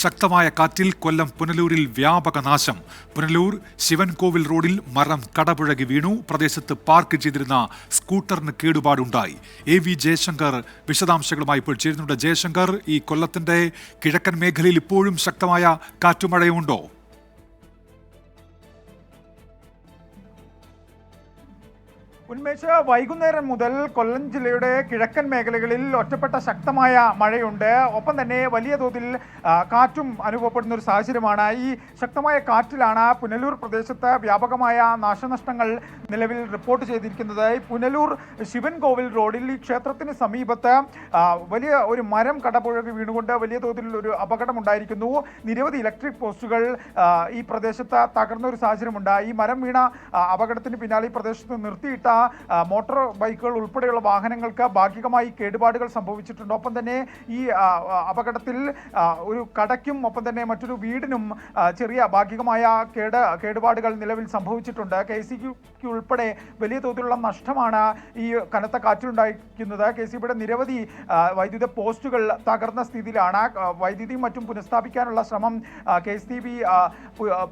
ശക്തമായ കാറ്റിൽ കൊല്ലം പുനലൂരിൽ വ്യാപക നാശം. പുനലൂർ ശിവൻകോവിൽ റോഡിൽ മരം കടപുഴകി വീണു. പ്രദേശത്ത് പാർക്ക് ചെയ്തിരുന്ന സ്കൂട്ടറിന് കേടുപാടുണ്ടായി. AV ജയശങ്കർ വിശദാംശങ്ങളുമായി ഇപ്പോൾ ചേരുന്നുണ്ട്. ജയശങ്കർ, ഈ കൊല്ലത്തിന്റെ കിഴക്കൻ മേഖലയിൽ ഇപ്പോഴും ശക്തമായ കാറ്റുമഴയുണ്ടോ? ഉന്മേഷ്, വൈകുന്നേരം മുതൽ കൊല്ലം ജില്ലയുടെ കിഴക്കൻ മേഖലകളിൽ ഒറ്റപ്പെട്ട ശക്തമായ മഴയുണ്ട്. ഒപ്പം തന്നെ വലിയ തോതിൽ കാറ്റും അനുഭവപ്പെടുന്ന ഒരു സാഹചര്യമാണ്. ഈ ശക്തമായ കാറ്റിലാണ് പുനലൂർ പ്രദേശത്ത് വ്യാപകമായ നാശനഷ്ടങ്ങൾ നിലവിൽ റിപ്പോർട്ട് ചെയ്തിരിക്കുന്നത്. ഈ പുനലൂർ ശിവൻകോവിൽ റോഡിൽ ഈ ക്ഷേത്രത്തിന് സമീപത്ത് വലിയ ഒരു മരം കടപുഴകി വീണുകൊണ്ട് വലിയ തോതിൽ ഒരു അപകടമുണ്ടായിരിക്കുന്നു. നിരവധി ഇലക്ട്രിക് പോസ്റ്റുകൾ ഈ പ്രദേശത്ത് തകർന്ന ഒരു സാഹചര്യമുണ്ട്. ഈ മരം വീണ അപകടത്തിന് പിന്നാലെ ഈ പ്രദേശത്ത് നിർത്തിയിട്ട മോട്ടോർ ബൈക്കുകൾ ഉൾപ്പെടെയുള്ള വാഹനങ്ങൾക്ക് ഭാഗികമായി കേടുപാടുകൾ സംഭവിച്ചിട്ടുണ്ട്. ഒപ്പം തന്നെ ഈ അപകടത്തിൽ ഒരു കടയ്ക്കും ഒപ്പം തന്നെ മറ്റൊരു വീടിനും ചെറിയ ഭാഗികമായ കേടുപാടുകൾ നിലവിൽ സംഭവിച്ചിട്ടുണ്ട്. KCB ഉൾപ്പെടെ വലിയ തോതിലുള്ള നഷ്ടമാണ് ഈ കനത്ത കാറ്റിലുണ്ടായിരിക്കുന്നത്. KCBയുടെ നിരവധി വൈദ്യുത പോസ്റ്റുകൾ തകർന്ന സ്ഥിതിയിലാണ്. വൈദ്യുതിയും മറ്റും പുനഃസ്ഥാപിക്കാനുള്ള ശ്രമം KCB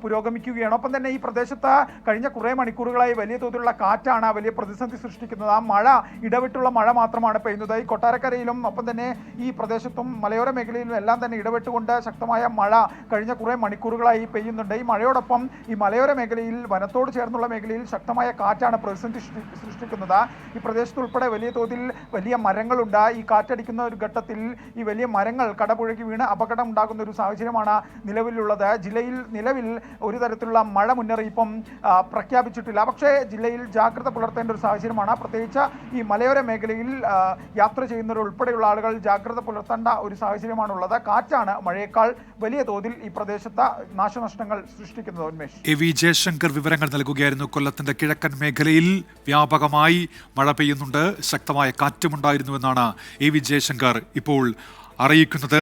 പുരോഗമിക്കുകയാണ്. ഒപ്പം തന്നെ ഈ പ്രദേശത്ത് കഴിഞ്ഞ കുറേ മണിക്കൂറുകളായി വലിയ തോതിലുള്ള കാറ്റാണ് വലിയ പ്രതിസന്ധി സൃഷ്ടിക്കുന്നത്. ആ മഴ ഇടവിട്ടുള്ള മഴ മാത്രമാണ് പെയ്യുന്നത്. ഈ കൊട്ടാരക്കരയിലും ഒപ്പം തന്നെ ഈ പ്രദേശത്തും മലയോര മേഖലയിലും എല്ലാം തന്നെ ഇടവിട്ടുകൊണ്ട് ശക്തമായ മഴ കഴിഞ്ഞ കുറേ മണിക്കൂറുകളായി പെയ്യുന്നുണ്ട്. ഈ മഴയോടൊപ്പം ഈ മലയോര മേഖലയിൽ വനത്തോട് ചേർന്നുള്ള മേഖലയിൽ ശക്തമായ കാറ്റാണ് പ്രതിസന്ധി സൃഷ്ടിക്കുന്നത്. ഈ പ്രദേശത്തുൾപ്പെടെ വലിയ തോതിൽ വലിയ മരങ്ങളുണ്ട്. ഈ കാറ്റടിക്കുന്ന ഒരു ഘട്ടത്തിൽ ഈ വലിയ മരങ്ങൾ കടപുഴകി വീണ് അപകടം ഉണ്ടാകുന്ന ഒരു സാഹചര്യമാണ് നിലവിലുള്ളത്. ജില്ലയിൽ നിലവിൽ ഒരു തരത്തിലുള്ള മഴ മുന്നറിയിപ്പും പ്രഖ്യാപിച്ചിട്ടില്ല. പക്ഷേ ജില്ലയിൽ ജാഗ്രത പുലർത്തേണ്ട ഒരു സാഹചര്യമാണ്. പ്രത്യേകിച്ച് ഈ മലയോര മേഖലയിൽ യാത്ര ചെയ്യുന്നവർ ഉൾപ്പെടെയുള്ള ആളുകൾ ജാഗ്രത പുലർത്തേണ്ട ഒരു സാഹചര്യമാണുള്ളത്. കാറ്റാണ് മഴയേക്കാൾ വലിയ തോതിൽ ഈ പ്രദേശത്ത് നാശനഷ്ടങ്ങൾ സൃഷ്ടിക്കുന്നത്. ഉന്മേഷ്, AV ജയശങ്കർ വിവരങ്ങൾ നൽകുകയായിരുന്നു. കൊല്ലത്തിന്റെ കിഴക്കൻ മേഖലയിൽ വ്യാപകമായി മഴ പെയ്യുന്നുണ്ട്, ശക്തമായ കാറ്റുമുണ്ടായിരുന്നുവെന്നാണ് AV ജയശങ്കർ ഇപ്പോൾ അറിയിക്കുന്നത്.